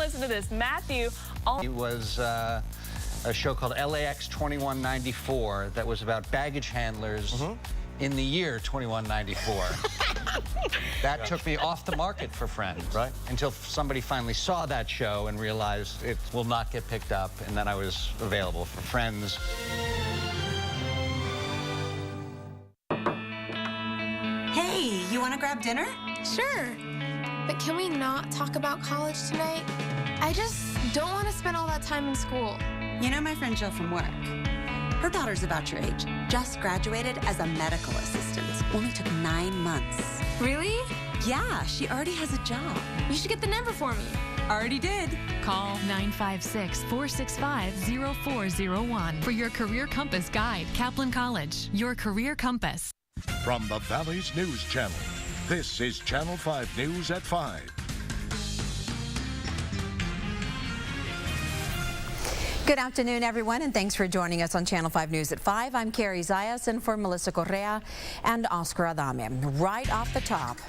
Listen to this. Matthew. It was a show called LAX 2194 that was about baggage handlers in the year 2194. That took me off the market for Friends. Right. Until somebody finally saw that show and realized it will not get picked up, and then I was available for Friends. Hey, you want to grab dinner? Sure. But can we not talk about college tonight? I just don't want to spend all that time in school. You know my friend Jill from work. Her daughter's about your age. Just graduated as a medical assistant. Only took 9 months. Really? Yeah, she already has a job. You should get the number for me. Already did. Call 956-465-0401 for your Career Compass guide. Kaplan College, your career compass. From the Valley's News Channel, this is Channel 5 News at 5. Good afternoon, everyone, and thanks for joining us on Channel 5 News at 5. I'm Carrie Zayas, and for Melissa Correa and Oscar Adame. Right off the top,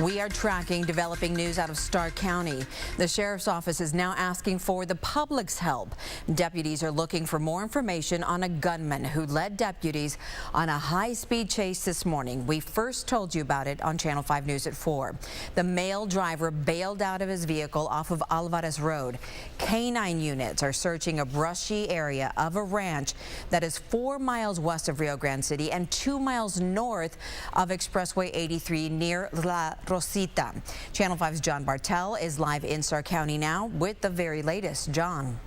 we are tracking developing news out of Starr County. The sheriff's office is now asking for the public's help. Deputies are looking for more information on a gunman who led deputies on a high-speed chase this morning. We first told you about it on Channel 5 News at 4. The male driver bailed out of his vehicle off of Alvarez Road. Canine units are searching a brushy area of a ranch that is 4 miles west of Rio Grande City and 2 miles north of Expressway 83 near La Rosita. Channel 5's John Bartel is live in Starr County now with the very latest. John.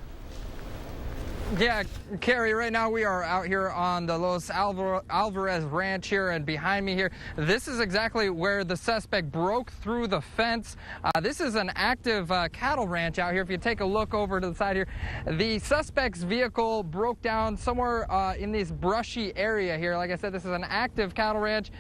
Yeah, Carrie, right now we are out here on the Los Alvarez Ranch here, and behind me here, this is exactly where the suspect broke through the fence. This is an active cattle ranch out here. If you take a look over to the side here, the suspect's vehicle broke down somewhere in this brushy area here. Like I said, this is an active cattle ranch.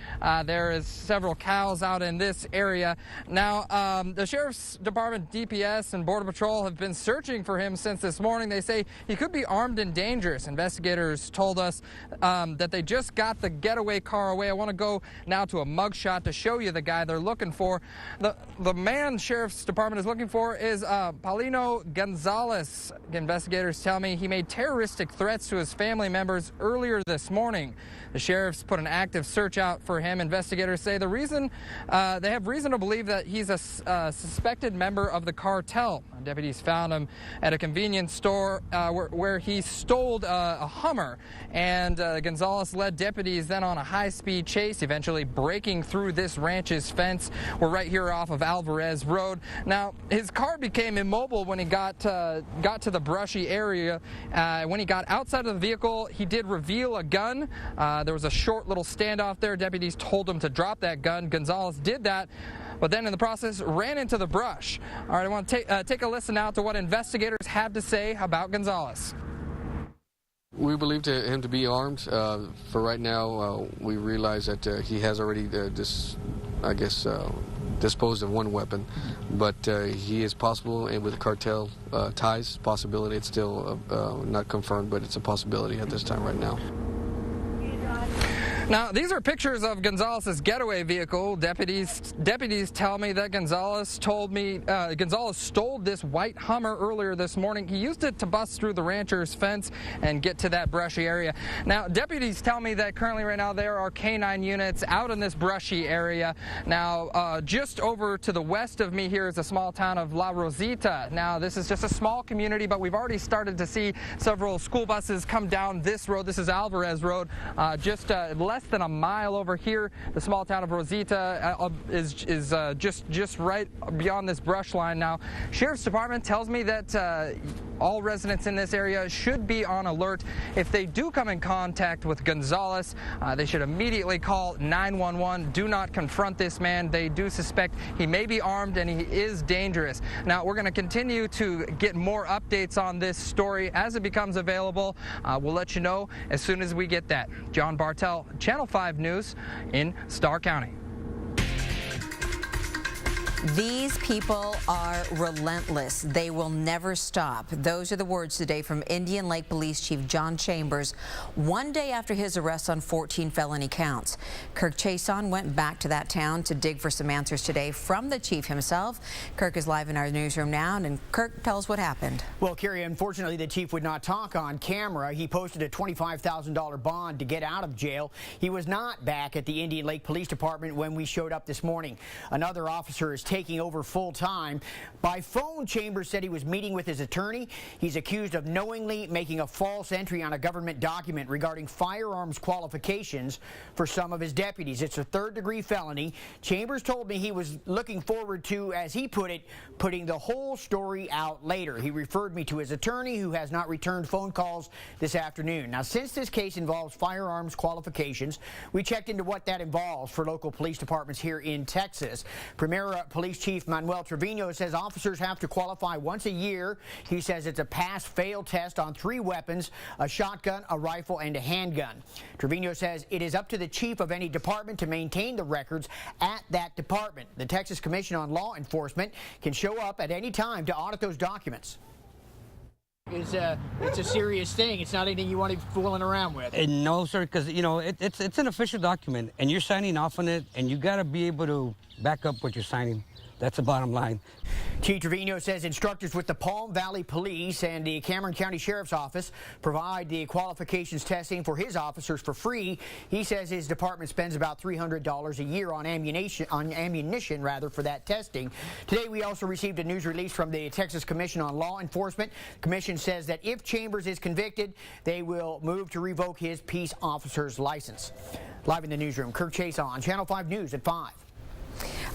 There is several cows out in this area. Now, the Sheriff's Department, DPS, and Border Patrol have been searching for him since this morning. They say he could be armed and dangerous. Investigators told us that they just got the getaway car away. I want to go now to a mugshot to show you the guy they're looking for. The man Sheriff's Department is looking for is Paulino Gonzalez. Investigators tell me he made terroristic threats to his family members earlier this morning. The sheriffs put an active search out for him. Investigators say the reason they have reason to believe that he's a suspected member of the cartel. Deputies found him at a convenience store where he stole a Hummer, and Gonzalez led deputies then on a high-speed chase, eventually breaking through this ranch's fence. We're right here off of Alvarez Road. Now, his car became immobile when he got to the brushy area. When he got outside of the vehicle, he did reveal a gun. There was a short little standoff there. Deputies told him to drop that gun. Gonzalez did that, but then in the process ran into the brush. All right, I want to take a listen now to what investigators have to say about Gonzalez. We believe him to be armed. For right now, we realize that he has already disposed of one weapon, but he is possible, and with cartel ties, possibility. It's still not confirmed, but it's a possibility at this time right now. Now, these are pictures of Gonzalez's getaway vehicle. Deputies tell me that Gonzalez stole this white Hummer earlier this morning. He used it to bust through the rancher's fence and get to that brushy area. Now, deputies tell me that currently right now there are canine units out in this brushy area. Now, just over to the west of me here is a small town of La Rosita. Now, this is just a small community, but we've already started to see several school buses come down this road. This is Alvarez Road, just less than a mile over here. The small town of Rosita is just right beyond this brush line. Now, Sheriff's Department tells me that all residents in this area should be on alert. If they do come in contact with Gonzalez, they should immediately call 911. Do not confront this man. They do suspect he may be armed and he is dangerous. Now, we're going to continue to get more updates on this story as it becomes available. We'll let you know as soon as we get that. John Bartel, Channel 5 News in Starr County. These people are relentless. They will never stop. Those are the words today from Indian Lake Police Chief John Chambers, one day after his arrest on 14 felony counts. Kirk Chason went back to that town to dig for some answers today from the chief himself. Kirk is live in our newsroom now, and Kirk, tell us what happened. Well, Carrie, unfortunately, the chief would not talk on camera. He posted a $25,000 bond to get out of jail. He was not back at the Indian Lake Police Department when we showed up this morning. Another officer is taking over full time. By phone, Chambers said he was meeting with his attorney. He's accused of knowingly making a false entry on a government document regarding firearms qualifications for some of his deputies. It's a third-degree felony. Chambers told me he was looking forward to, as he put it, putting the whole story out later. He referred me to his attorney, who has not returned phone calls this afternoon. Now, since this case involves firearms qualifications, we checked into what that involves for local police departments here in Texas. Primera Police Chief Manuel Trevino says officers have to qualify once a year. He says it's a pass-fail test on 3 weapons, a shotgun, a rifle, and a handgun. Trevino says it is up to the chief of any department to maintain the records at that department. The Texas Commission on Law Enforcement can show up at any time to audit those documents. It's a serious thing. It's not anything you want to be fooling around with. No, sir, because, you know, it's an official document, and you're signing off on it, and you got to be able to back up what you're signing. That's the bottom line. Chief Trevino says instructors with the Palm Valley Police and the Cameron County Sheriff's Office provide the qualifications testing for his officers for free. He says his department spends about $300 a year on ammunition for that testing. Today we also received a news release from the Texas Commission on Law Enforcement. The commission says that if Chambers is convicted, they will move to revoke his peace officer's license. Live in the newsroom, Kirk Chason on Channel 5 News at 5.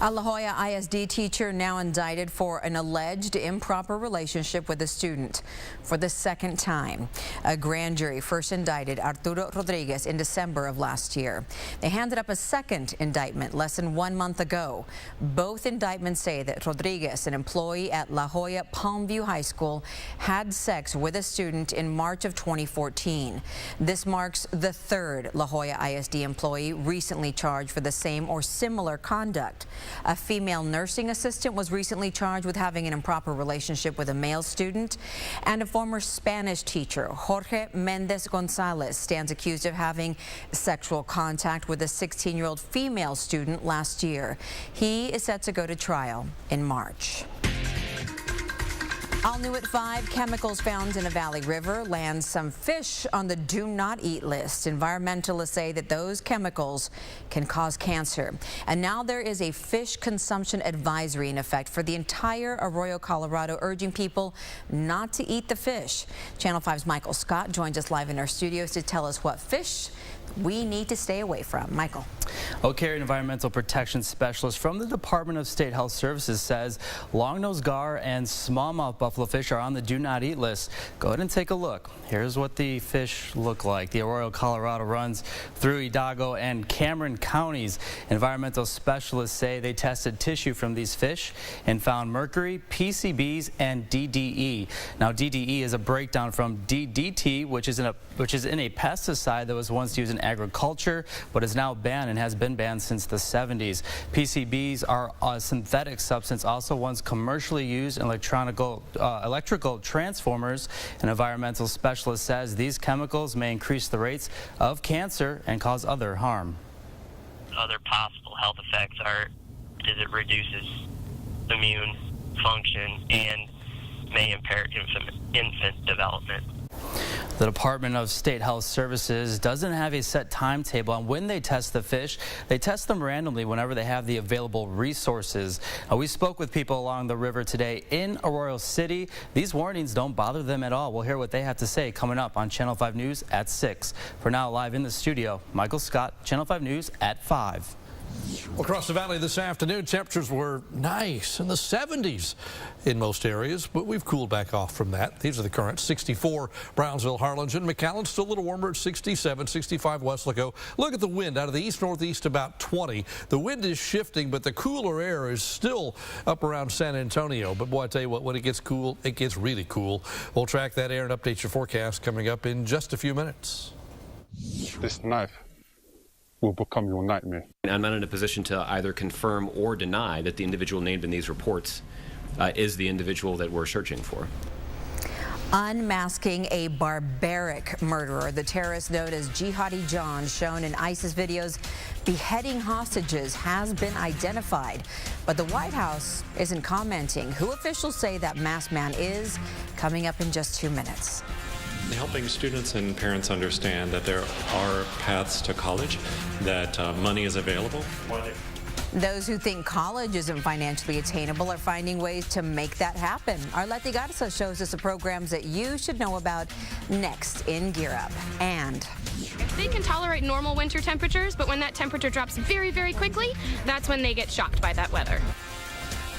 A La Joya ISD teacher now indicted for an alleged improper relationship with a student for the second time. A grand jury first indicted Arturo Rodriguez in December of last year. They handed up a second indictment less than 1 month ago. Both indictments say that Rodriguez, an employee at La Joya Palmview High School, had sex with a student in March of 2014. This marks the third La Joya ISD employee recently charged for the same or similar conduct. A female nursing assistant was recently charged with having an improper relationship with a male student, and a former Spanish teacher, Jorge Mendez Gonzalez, stands accused of having sexual contact with a 16-year-old female student last year. He is set to go to trial in March. All new at 5, chemicals found in a valley river land some fish on the do not eat list. Environmentalists say that those chemicals can cause cancer. And now there is a fish consumption advisory in effect for the entire Arroyo, Colorado, urging people not to eat the fish. Channel 5's Michael Scott joins us live in our studios to tell us what fish we need to stay away from. Michael. Okay, an environmental protection specialist from the Department of State Health Services says long-nosed gar and smallmouth buffalo fish are on the do not eat list. Go ahead and take a look. Here's what the fish look like. The Arroyo, Colorado runs through Hidalgo and Cameron counties. Environmental specialists say they tested tissue from these fish and found mercury, PCBs, and DDE. Now, DDE is a breakdown from DDT, which is in a pesticide that was once used in agriculture, but is now banned and has been banned since the 70s. PCBs are a synthetic substance also once commercially used in electrical transformers. An environmental specialist says these chemicals may increase the rates of cancer and cause other harm. Other possible health effects is it reduces immune function and may impair infant development. The Department of State Health Services doesn't have a set timetable on when they test the fish. They test them randomly whenever they have the available resources. We spoke with people along the river today in Arroyo City. These warnings don't bother them at all. We'll hear what they have to say coming up on Channel 5 News at 6. For now, live in the studio, Michael Scott, Channel 5 News at 5. Across the valley this afternoon, temperatures were nice in the 70s in most areas, but we've cooled back off from that. These are the currents: 64 Brownsville, Harlingen, McAllen, still a little warmer at 67, 65 Weslaco. Look at the wind out of the east-northeast, about 20. The wind is shifting, but the cooler air is still up around San Antonio. But boy, I tell you what, when it gets cool, it gets really cool. We'll track that air and update your forecast coming up in just a few minutes. This knife will become your nightmare. I'm not in a position to either confirm or deny that the individual named in these reports is the individual that we're searching for. Unmasking a barbaric murderer, the terrorist known as Jihadi John, shown in ISIS videos beheading hostages, has been identified. But the White House isn't commenting who officials say that masked man is. Coming up in just 2 minutes. Helping students and parents understand that there are paths to college, that money is available. Those who think college isn't financially attainable are finding ways to make that happen. Our Leti Garza shows us the programs that you should know about next in Gear Up. And they can tolerate normal winter temperatures, but when that temperature drops very, very quickly, that's when they get shocked by that weather.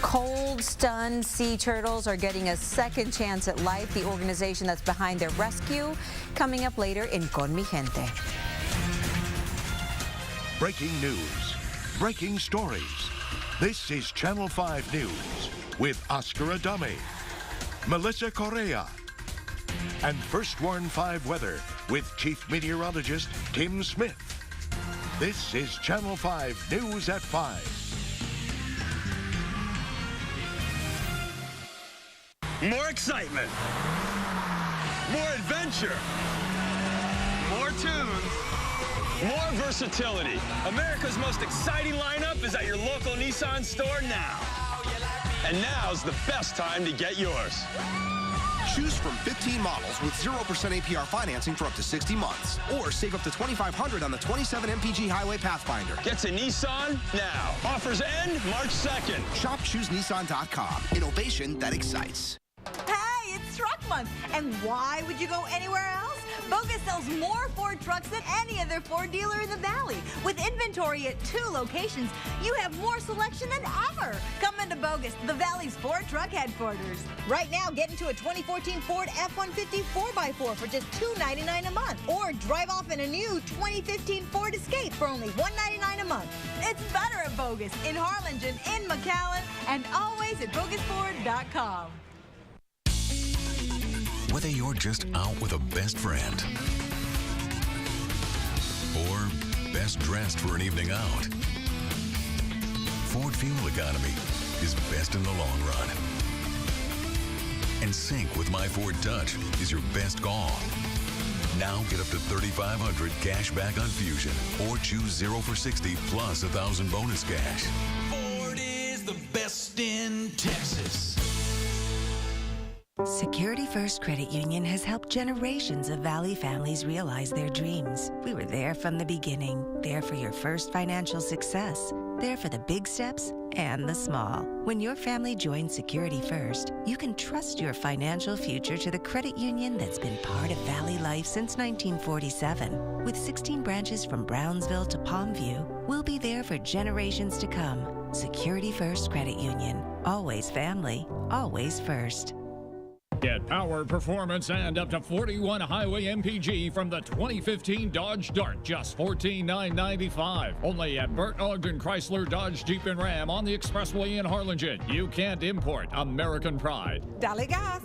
Cold, stunned sea turtles are getting a second chance at life. The organization that's behind their rescue, coming up later in Con Mi Gente. Breaking news. Breaking stories. This is Channel 5 News with Oscar Adame, Melissa Correa, and First Warn 5 Weather with Chief Meteorologist Tim Smith. This is Channel 5 News at 5. More excitement, more adventure, more tunes, more versatility. America's most exciting lineup is at your local Nissan store now. And now's the best time to get yours. Choose from 15 models with 0% APR financing for up to 60 months. Or save up to $2,500 on the 27 MPG Highway Pathfinder. Get to Nissan now. Offers end March 2nd. Shop ChooseNissan.com. Innovation that excites. Hey, it's Truck Month. And why would you go anywhere else? Bogus sells more Ford trucks than any other Ford dealer in the Valley. With inventory at 2 locations, you have more selection than ever. Come into Bogus, the Valley's Ford truck headquarters. Right now, get into a 2014 Ford F-150 4x4 for just $299 a month. Or drive off in a new 2015 Ford Escape for only $199 a month. It's better at Bogus, in Harlingen, in McAllen, and always at BogusFord.com. Whether you're just out with a best friend or best dressed for an evening out, Ford fuel economy is best in the long run. And Sync with My Ford Touch is your best call. Now get up to $3,500 cash back on Fusion or choose 0 for 60 plus 1,000 bonus cash. Ford is the best in Texas. Security First Credit Union has helped generations of Valley families realize their dreams. We were there from the beginning, there for your first financial success, there for the big steps and the small. When your family joins Security First, you can trust your financial future to the credit union that's been part of Valley life since 1947. With 16 branches from Brownsville to Palmview, we'll be there for generations to come. Security First Credit Union. Always family, always first. Get power, performance, and up to 41 highway MPG from the 2015 Dodge Dart, just $14,995. Only at Burt Ogden Chrysler Dodge Jeep and Ram on the Expressway in Harlingen. You can't import American pride. Dale gas.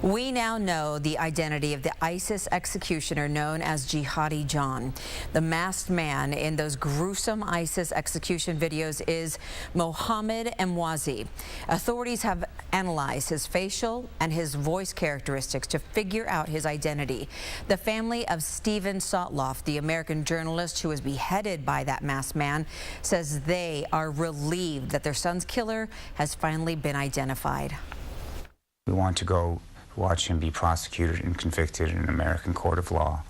We now know the identity of the ISIS executioner known as Jihadi John. The masked man in those gruesome ISIS execution videos is Mohammed Emwazi. Authorities have analyzed his facial and his voice characteristics to figure out his identity. The family of Stephen Sotloff, the American journalist who was beheaded by that masked man, says they are relieved that their son's killer has finally been identified. We want to go watch him be prosecuted and convicted in an American court of law,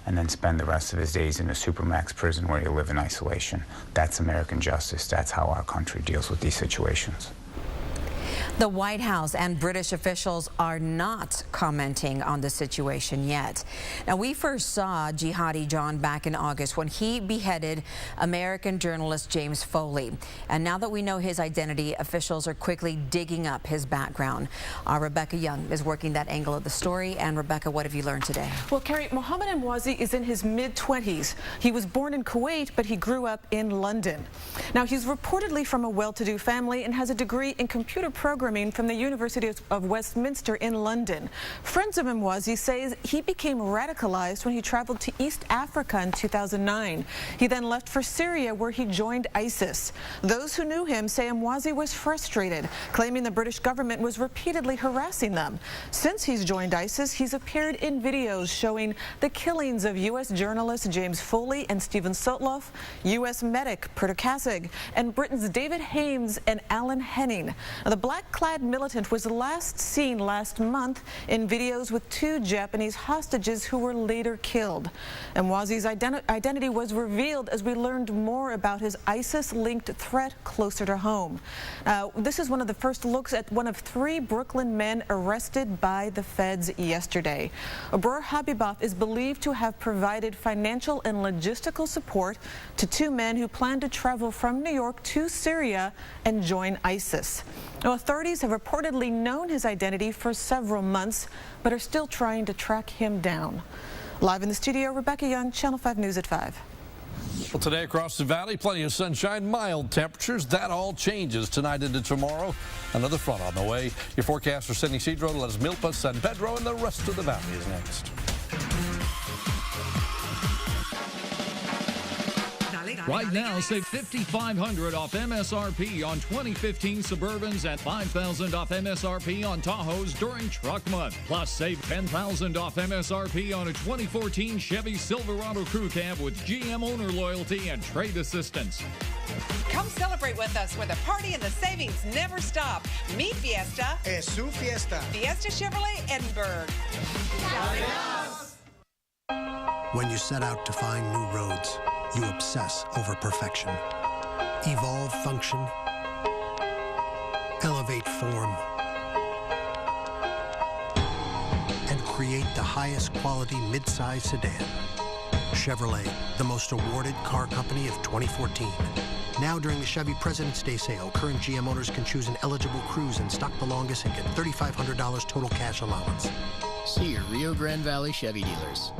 and then spend the rest of his days in a supermax prison where he'll live in isolation. That's American justice. That's how our country deals with these situations. The White House and British officials are not commenting on the situation yet. Now, we first saw Jihadi John back in August when he beheaded American journalist James Foley. And now that we know his identity, officials are quickly digging up his background. Rebecca Young is working that angle of the story. And Rebecca, what have you learned today? Well, Carrie, Mohammed Emwazi is in his mid-20s. He was born in Kuwait, but he grew up in London. Now, he's reportedly from a well-to-do family and has a degree in computer programming programming from the University of Westminster in London. Friends of Mwazi say he became radicalized when he traveled to East Africa in 2009. He then left for Syria, where he joined ISIS. Those who knew him say Mwazi was frustrated, claiming the British government was repeatedly harassing them. Since he's joined ISIS, he's appeared in videos showing the killings of U.S. journalists James Foley and Stephen Sotloff, U.S. medic Peter Kassig, and Britain's David Hames and Alan Henning. The black-clad militant was last seen last month in videos with 2 Japanese hostages who were later killed. And Mwazi's identity was revealed as we learned more about his ISIS-linked threat closer to home. This is one of the first looks at one of 3 Brooklyn men arrested by the feds yesterday. Abror Habibov is believed to have provided financial and logistical support to 2 men who plan to travel from New York to Syria and join ISIS. Now, authorities have reportedly known his identity for several months, but are still trying to track him down. Live in the studio, Rebecca Young, Channel 5 News at 5. Well, today across the valley, plenty of sunshine, mild temperatures. That all changes tonight into tomorrow. Another front on the way. Your forecaster, Sidney Cedro, Las Milpas, San Pedro, and the rest of the valley is next. Right now, save $5,500 off MSRP on 2015 Suburbans and $5,000 off MSRP on Tahoes during Truck Month. Plus, save $10,000 off MSRP on a 2014 Chevy Silverado Crew Cab with GM owner loyalty and trade assistance. Come celebrate with us where the party and the savings never stop. Meet Fiesta. Es su fiesta. Fiesta Chevrolet Edinburgh. When you set out to find new roads, you obsess over perfection. Evolve function. Elevate form. And create the highest quality mid-size sedan. Chevrolet, the most awarded car company of 2014. Now during the Chevy President's Day sale, current GM owners can choose an eligible Cruze and stock the longest and get $3,500 total cash allowance. See your Rio Grande Valley Chevy dealers.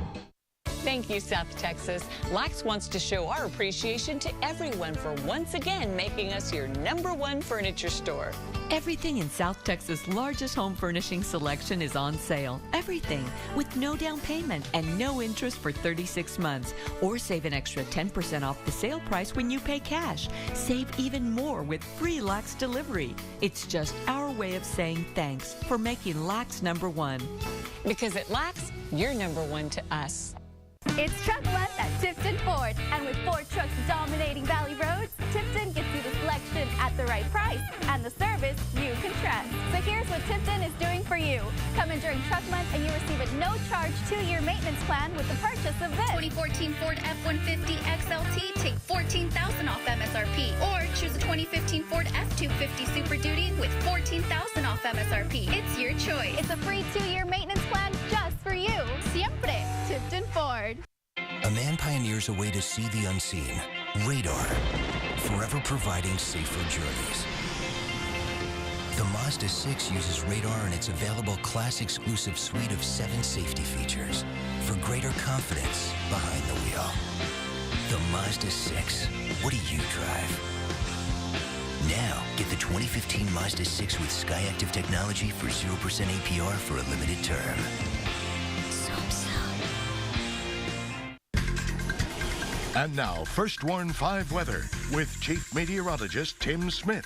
Thank you, South Texas. Lax wants to show our appreciation to everyone for once again making us your #1 furniture store. Everything in South Texas' largest home furnishing selection is on sale. Everything with no down payment and no interest for 36 months. Or save an extra 10% off the sale price when you pay cash. Save even more with free Lax delivery. It's just our way of saying thanks for making Lax #1. Because at Lax, you're #1 to us. It's Truck Month at Tipton Ford, and with 4 trucks dominating Valley roads, Tipton gets you the selection at the right price and the service you can trust. So here's what Tipton is doing for you. Come in during Truck Month and you receive a no-charge 2-year maintenance plan with the purchase of this 2014 Ford F-150 XLT. Take $14,000 off MSRP, or choose a 2015 Ford F-250 Super Duty with $14,000 off MSRP. It's your choice. It's a free 2-year maintenance plan just for you. Siempre Tipton Ford. A man pioneers a way to see the unseen. Radar, forever providing safer journeys. The Mazda 6 uses radar in its available class-exclusive suite of 7 safety features for greater confidence behind the wheel. The Mazda 6. What do you drive? Now, get the 2015 Mazda 6 with SkyActiv technology for 0% APR for a limited term. And now, First Warn 5 weather with Chief Meteorologist Tim Smith.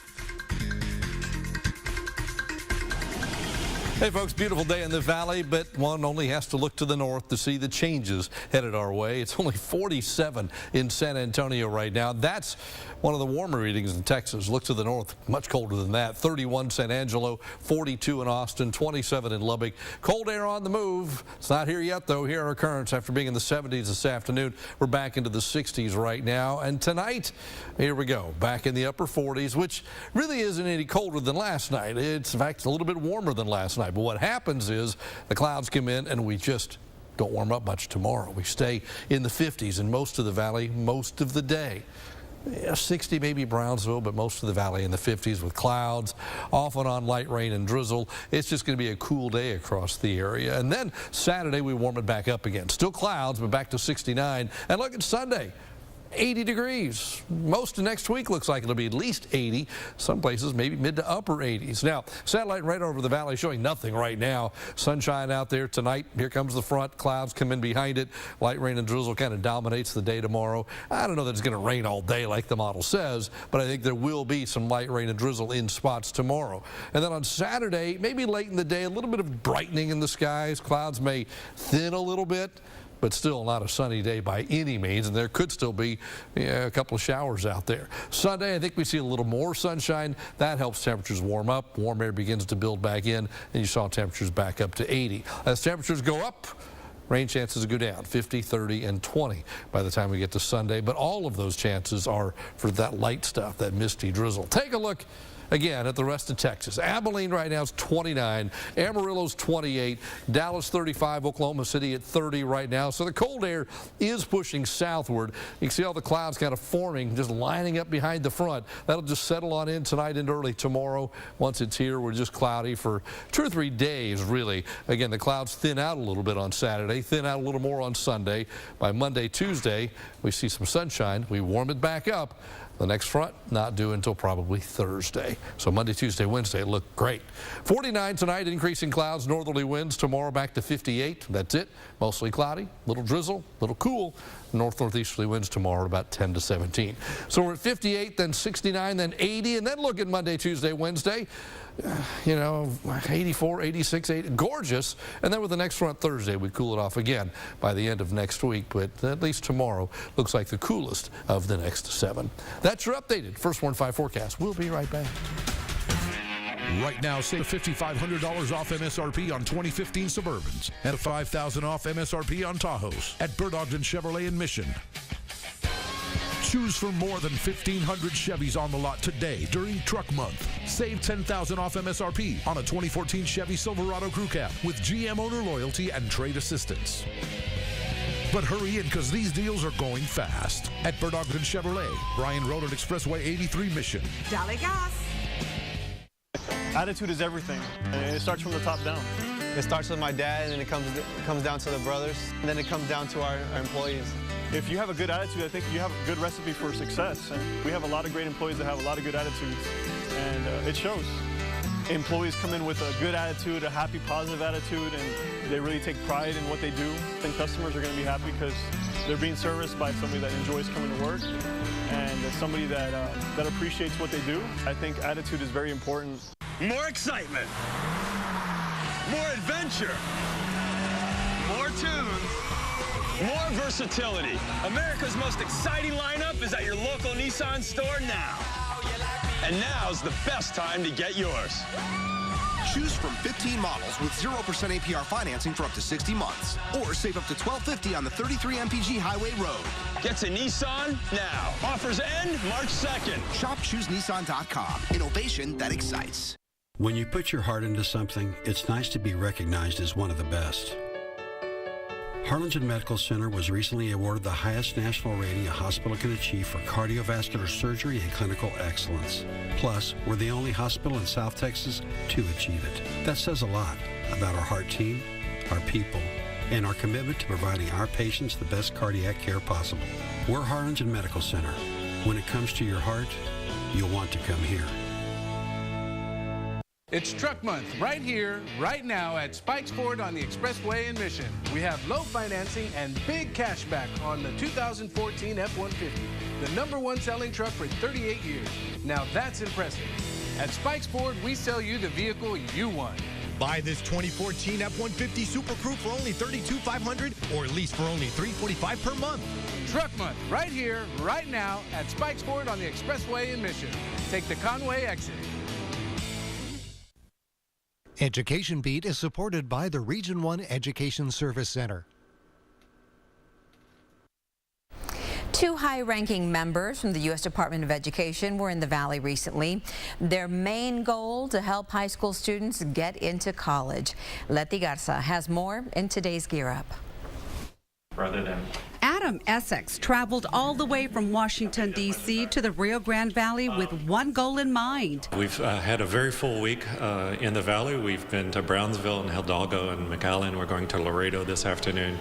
Hey folks, beautiful day in the valley, but one only has to look to the north to see the changes headed our way. It's only 47 in San Antonio right now. That's one of the warmer readings in Texas. Look to the north, much colder than that. 31 San Angelo, 42 in Austin, 27 in Lubbock. Cold air on the move. It's not here yet though. Here are our currents after being in the 70s this afternoon. We're back into the 60s right now. And tonight, here we go, back in the upper 40s, which really isn't any colder than last night. It's in fact a little bit warmer than last night. But what happens is the clouds come in and we just don't warm up much tomorrow. We stay in the 50s in most of the valley most of the day. 60 maybe Brownsville, but most of the valley in the 50s with clouds, off and on light rain and drizzle. It's just going to be a cool day across the area. And then Saturday we warm it back up again. Still clouds, but back to 69. And look at Sunday. 80 degrees. Most of next week looks like it'll be at least 80. Some places maybe mid to upper 80s. Now, satellite radar over the valley showing nothing right now. Sunshine out there tonight. Here comes the front. Clouds come in behind it. Light rain and drizzle kind of dominates the day tomorrow. I don't know that it's going to rain all day like the model says, but I think there will be some light rain and drizzle in spots tomorrow. And then on Saturday, maybe late in the day, a little bit of brightening in the skies. Clouds may thin a little bit, but still not a sunny day by any means, and there could still be a couple of showers out there. Sunday, I think we see a little more sunshine. That helps temperatures warm up. Warm air begins to build back in, and you saw temperatures back up to 80. As temperatures go up, rain chances go down, 50, 30, and 20 by the time we get to Sunday. But all of those chances are for that light stuff, that misty drizzle. Take a look again at the rest of Texas. Abilene right now is 29, Amarillo's 28, Dallas 35, Oklahoma City at 30 right now. So the cold air is pushing southward. You can see all the clouds kind of forming, just lining up behind the front. That'll just settle on in tonight and early tomorrow. Once it's here, we're just cloudy for 2 or 3 days, really. Again, the clouds thin out a little bit on Saturday, thin out a little more on Sunday. By Monday, Tuesday, we see some sunshine. We warm it back up. The next front not due until probably Thursday. So Monday, Tuesday, Wednesday look great. 49 tonight, increasing clouds, northerly winds. Tomorrow back to 58. That's it. Mostly cloudy, little drizzle, little cool. Northeasterly winds tomorrow about 10 to 17. So we're at 58, then 69, then 80, and then look at Monday, Tuesday, Wednesday. 84, 86, 80, gorgeous. And then with the next front Thursday, we cool it off again by the end of next week. But at least tomorrow looks like the coolest of the next 7. That's your updated First Warn 5 forecast. We'll be right back. Right now, save $5,500 off MSRP on 2015 Suburbans and $5,000 off MSRP on Tahoes at Bert Ogden Chevrolet in Mission. Choose from more than 1,500 Chevys on the lot today during Truck Month. Save $10,000 off MSRP on a 2014 Chevy Silverado Crew Cab with GM owner loyalty and trade assistance. But hurry in because these deals are going fast at Bert Ogden Chevrolet, Bryan Road at Expressway 83 Mission. Dale gas. Attitude is everything, and it starts from the top down. It starts with my dad, and then it comes down to the brothers, and then it comes down to our employees. If you have a good attitude, I think you have a good recipe for success. And we have a lot of great employees that have a lot of good attitudes, and it shows. Employees come in with a good attitude, a happy, positive attitude, and they really take pride in what they do. And customers are going to be happy because they're being serviced by somebody that enjoys coming to work and somebody that appreciates what they do. I think attitude is very important. More excitement, more adventure, more tunes, more versatility. America's most exciting lineup is at your local Nissan store now. And now's the best time to get yours. Choose from 15 models with 0% APR financing for up to 60 months. Or save up to $1,250 on the 33 MPG Highway Road. Get to Nissan now. Offers end March 2nd. Shop ChooseNissan.com. Innovation that excites. When you put your heart into something, it's nice to be recognized as one of the best. Harlingen Medical Center was recently awarded the highest national rating a hospital can achieve for cardiovascular surgery and clinical excellence. Plus, we're the only hospital in South Texas to achieve it. That says a lot about our heart team, our people, and our commitment to providing our patients the best cardiac care possible. We're Harlingen Medical Center. When it comes to your heart, you'll want to come here. It's Truck Month right here, right now at Spikes Ford on the Expressway in Mission. We have low financing and big cash back on the 2014 F-150, the #1 selling truck for 38 years. Now that's impressive. At Spikes Ford, we sell you the vehicle you want. Buy this 2014 F-150 Super Crew for only $32,500 or lease for only $345 per month. Truck Month right here, right now at Spikes Ford on the Expressway in Mission. Take the Conway exit. Education Beat is supported by the Region 1 Education Service Center. 2 high-ranking members from the U.S. Department of Education were in the Valley recently. Their main goal to help high school students get into college. Leti Garza has more in today's Gear Up. Rather than Adam Adam Essex traveled all the way from Washington, D.C. to the Rio Grande Valley with one goal in mind. We've had a very full week in the valley. We've been to Brownsville and Hidalgo and McAllen. We're going to Laredo this afternoon.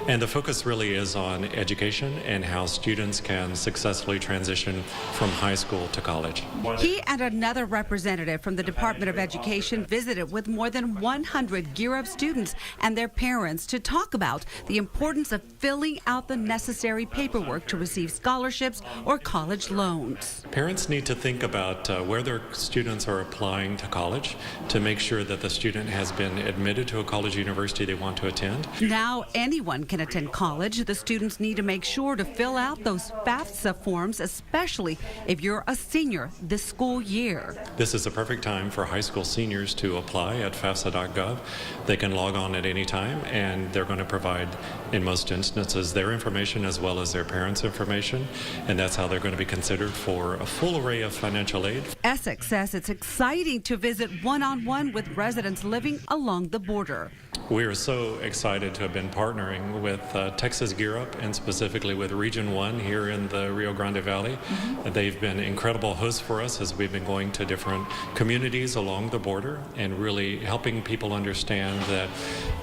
And the focus really is on education and how students can successfully transition from high school to college. He and another representative from the Department of Education visited with more than 100 Gear Up students and their parents to talk about the importance of filling out the necessary paperwork to receive scholarships or college loans. Parents need to think about where their students are applying to college to make sure that the student has been admitted to a college or university they want to attend. Now anyone can attend college. The students need to make sure to fill out those FAFSA forms, especially if you're a senior this school year. This is a perfect time for high school seniors to apply at FAFSA.gov. They can log on at any time, and they're going to provide, in most instances, their information as well as their parents' information, and that's how they're going to be considered for a full array of financial aid. Essex says it's exciting to visit one-on-one with residents living along the border. We are so excited to have been partnering with Texas Gear Up and specifically with Region 1 here in the Rio Grande Valley. They've been incredible hosts for us as we've been going to different communities along the border and really helping people understand that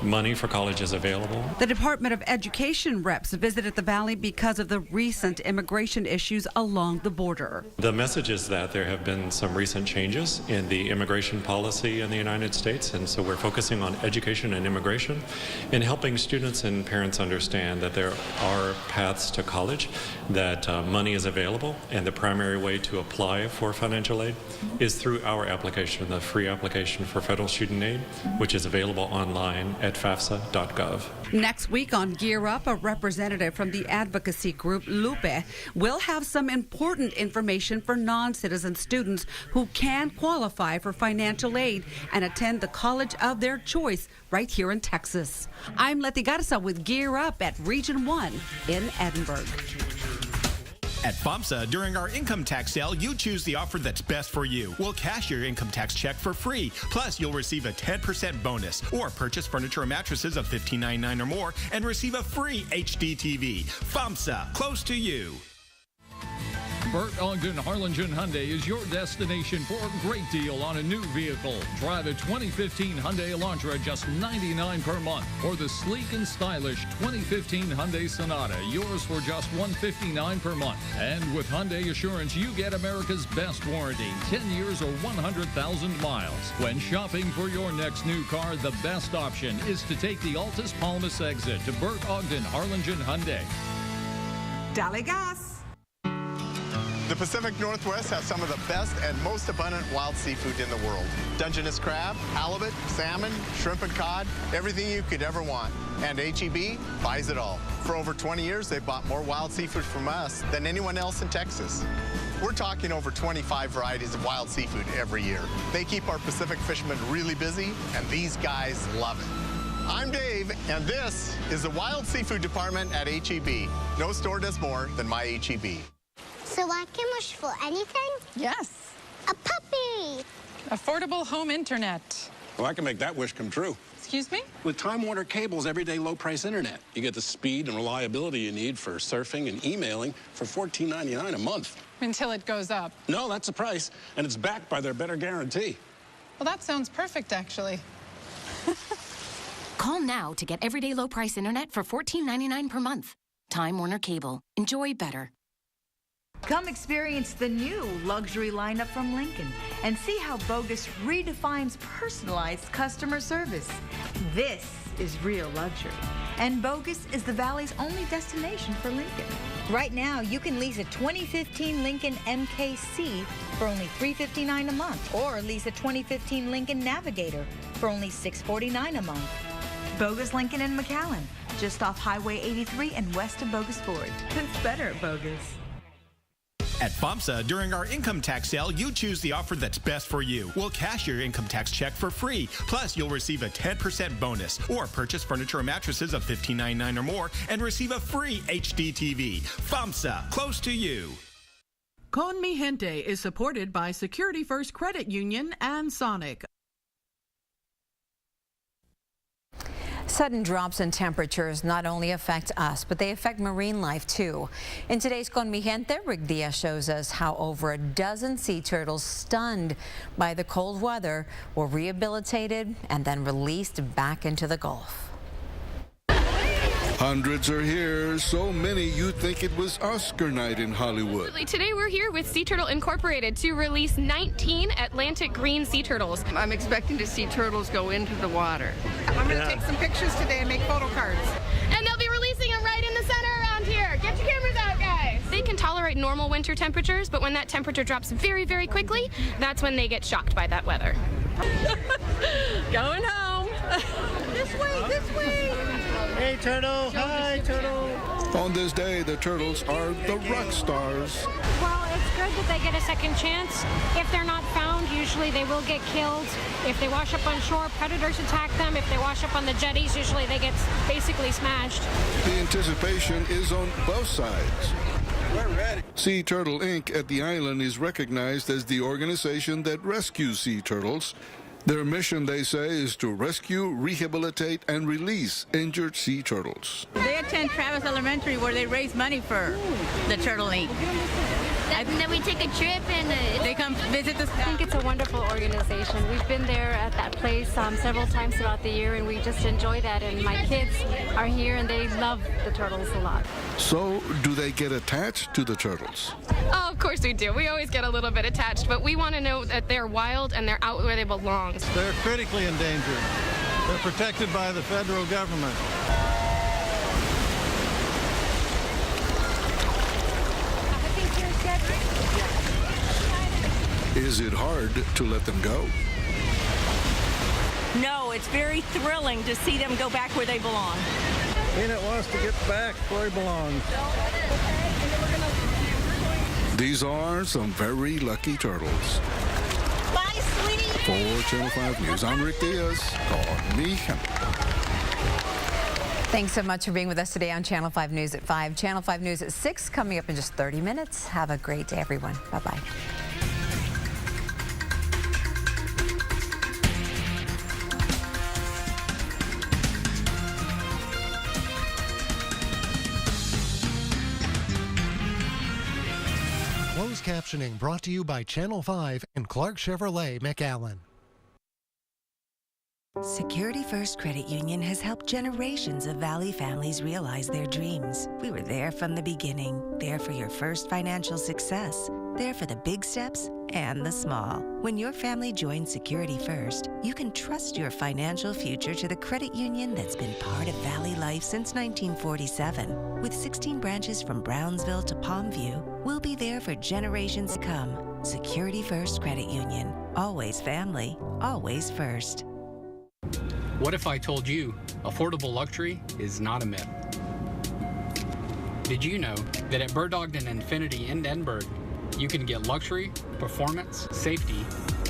money for college is available. The Department of Education reps visited the valley because of the recent immigration issues along the border. The message is that there have been some recent changes in the immigration policy in the United States, and so we're focusing on education and immigration and helping students and parents understand that there are paths to college, that money is available, and the primary way to apply for financial aid is through our application, the free application for federal student aid, which is available online at FAFSA.gov. Next week on Gear Up, a representative from the advocacy group Lupe will have some important information for non-citizen students who can qualify for financial aid and attend the college of their choice right here in Texas. I'm Letty Garza with Gear Up at Region 1 in Edinburgh. At FAMSA, during our income tax sale, you choose the offer that's best for you. We'll cash your income tax check for free. Plus, you'll receive a 10% bonus or purchase furniture and mattresses of $15.99 or more and receive a free HD TV. FAMSA, close to you. Burt Ogden Harlingen Hyundai is your destination for a great deal on a new vehicle. Drive a 2015 Hyundai Elantra just $99 per month, or the sleek and stylish 2015 Hyundai Sonata, yours for just $159 per month. And with Hyundai Assurance, you get America's best warranty, 10 years or 100,000 miles. When shopping for your next new car, the best option is to take the Altus Palmas exit to Burt Ogden Harlingen Hyundai. Dale gas. The Pacific Northwest has some of the best and most abundant wild seafood in the world. Dungeness crab, halibut, salmon, shrimp and cod, everything you could ever want. And H-E-B buys it all. For over 20 years, they've bought more wild seafood from us than anyone else in Texas. We're talking over 25 varieties of wild seafood every year. They keep our Pacific fishermen really busy, and these guys love it. I'm Dave, and this is the Wild Seafood Department at H-E-B. No store does more than my H-E-B. So I can wish for anything? Yes. A puppy. Affordable home internet. Well, I can make that wish come true. Excuse me? With Time Warner Cable's everyday low-price internet, you get the speed and reliability you need for surfing and emailing for $14.99 a month. Until it goes up. No, that's the price, and it's backed by their better guarantee. Well, that sounds perfect, actually. Call now to get everyday low-price internet for $14.99 per month. Time Warner Cable. Enjoy better. Come experience the new luxury lineup from Lincoln and see how Bogus redefines personalized customer service. This is real luxury, and Bogus is the Valley's only destination for Lincoln. Right now, you can lease a 2015 Lincoln MKC for only $359 a month, or lease a 2015 Lincoln Navigator for only $649 a month. Bogus Lincoln in McAllen, just off Highway 83 and west of Bogus Ford. It's better at Bogus. At FAMSA, during our income tax sale, you choose the offer that's best for you. We'll cash your income tax check for free. Plus, you'll receive a 10% bonus or purchase furniture and mattresses of $15.99 or more and receive a free HD TV. FAMSA, close to you. Con Mi Gente is supported by Security First Credit Union and Sonic. Sudden drops in temperatures not only affect us, but they affect marine life too. In today's Con Mi Gente, Rick Diaz shows us how over a dozen sea turtles stunned by the cold weather were rehabilitated and then released back into the Gulf. Hundreds are here, so many you'd think it was Oscar night in Hollywood. Today we're here with Sea Turtle Incorporated to release 19 Atlantic green sea turtles. I'm expecting to see turtles go into the water. I'm going to take some pictures today and make photo cards. And they'll be releasing them right in the center around here. Get your cameras out, guys. They can tolerate normal winter temperatures, but when that temperature drops very, very quickly, that's when they get shocked by that weather. Going home. This way, this way. Hey, Turtle. Hi, Turtle. On this day, the turtles are the rock stars. Well, it's good that they get a second chance. If they're not found, usually they will get killed. If they wash up on shore, predators attack them. If they wash up on the jetties, usually they get basically smashed. The anticipation is on both sides. We're ready. Sea Turtle Inc. at the island is recognized as the organization that rescues sea turtles. Their mission, they say, is to rescue, rehabilitate, and release injured sea turtles. They attend Travis Elementary where they raise money for the Turtle Inc. And then we take a trip and they come visit the I think it's a wonderful organization. We've been there at that place several times throughout the year, and we just enjoy that. And my kids are here, and they love the turtles a lot. So, do they get attached to the turtles? Oh, of course we do. We always get a little bit attached, but we want to know that they're wild and they're out where they belong. They're critically endangered. They're protected by the federal government. Is it hard to let them go? No, it's very thrilling to see them go back where they belong. Peanut wants to get back where he belongs. These are some very lucky turtles. Bye, sweetie. For Channel 5 News, I'm Rick Diaz. Con Mi Gente. Thanks so much for being with us today on Channel 5 News at 5. Channel 5 News at 6 coming up in just 30 minutes. Have a great day, everyone. Bye-bye. Closed captioning brought to you by Channel 5 and Clark Chevrolet McAllen. Security First Credit Union has helped generations of Valley families realize their dreams. We were there from the beginning, there for your first financial success, there for the big steps and the small. When your family joins Security First, you can trust your financial future to the credit union that's been part of Valley life since 1947. With 16 branches from Brownsville to Palmview, we'll be there for generations to come. Security First Credit Union. Always family, always first. What if I told you affordable luxury is not a myth? Did you know that at Bird Ogden Infiniti in Edinburgh, you can get luxury, performance, safety,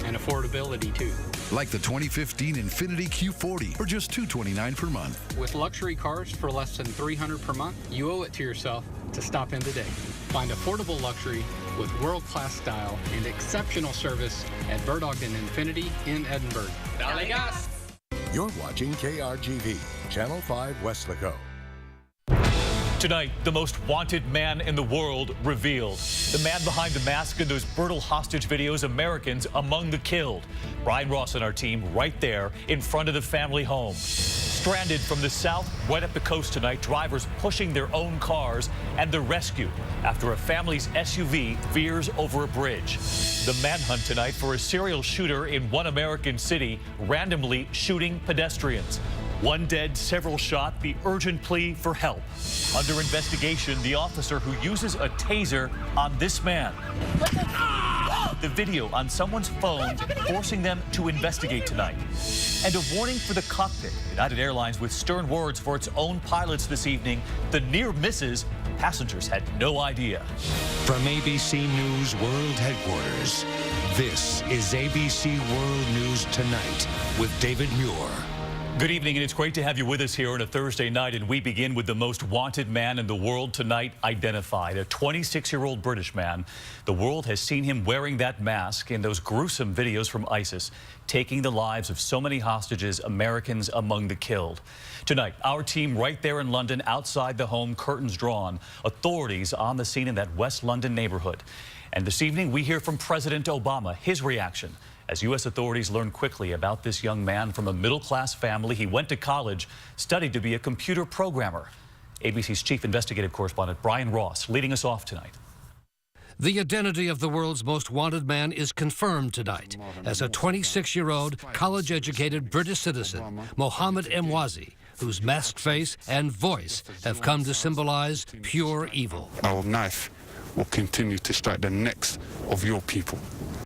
and affordability too? Like the 2015 Infiniti Q40 for just $229 per month. With luxury cars for less than $300 per month, you owe it to yourself to stop in today. Find affordable luxury with world-class style and exceptional service at Bird Ogden Infiniti in Edinburgh. Dale gas! You're watching KRGV, Channel 5 Weslaco. Tonight, the most wanted man in the world revealed. The man behind the mask in those brutal hostage videos, Americans among the killed. Brian Ross and our team right there in front of the family home. Stranded from the south, right up the coast tonight, drivers pushing their own cars and the rescue after a family's SUV veers over a bridge. The manhunt tonight for a serial shooter in one American city, randomly shooting pedestrians. One dead, several shot, the urgent plea for help. Under investigation, the officer who uses a taser on this man. The video on someone's phone forcing them to investigate tonight. And a warning for the cockpit. United Airlines with stern words for its own pilots this evening. The near misses, passengers had no idea. From ABC News World Headquarters, this is ABC World News Tonight with David Muir. Good evening, and it's great to have you with us here on a Thursday night. And we begin with the most wanted man in the world tonight identified, a 26-year-old British man. The world has seen him wearing that mask in those gruesome videos from ISIS, taking the lives of so many hostages, Americans among the killed. Tonight, our team right there in London, outside the home, curtains drawn, authorities on the scene in that West London neighborhood. And this evening, we hear from President Obama, his reaction as U.S. authorities learn quickly about this young man from a middle-class family. He went to college, studied to be a computer programmer. ABC's chief investigative correspondent Brian Ross leading us off tonight. The identity of the world's most wanted man is confirmed tonight as a 26-year-old, college-educated British citizen, Mohammed Emwazi, whose masked face and voice have come to symbolize pure evil. Our knife will continue to strike the necks of your people.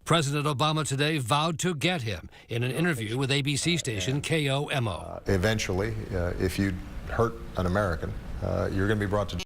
President Obama today vowed to get him in an interview with ABC station KOMO. Eventually, if you hurt an American, you're going to be brought to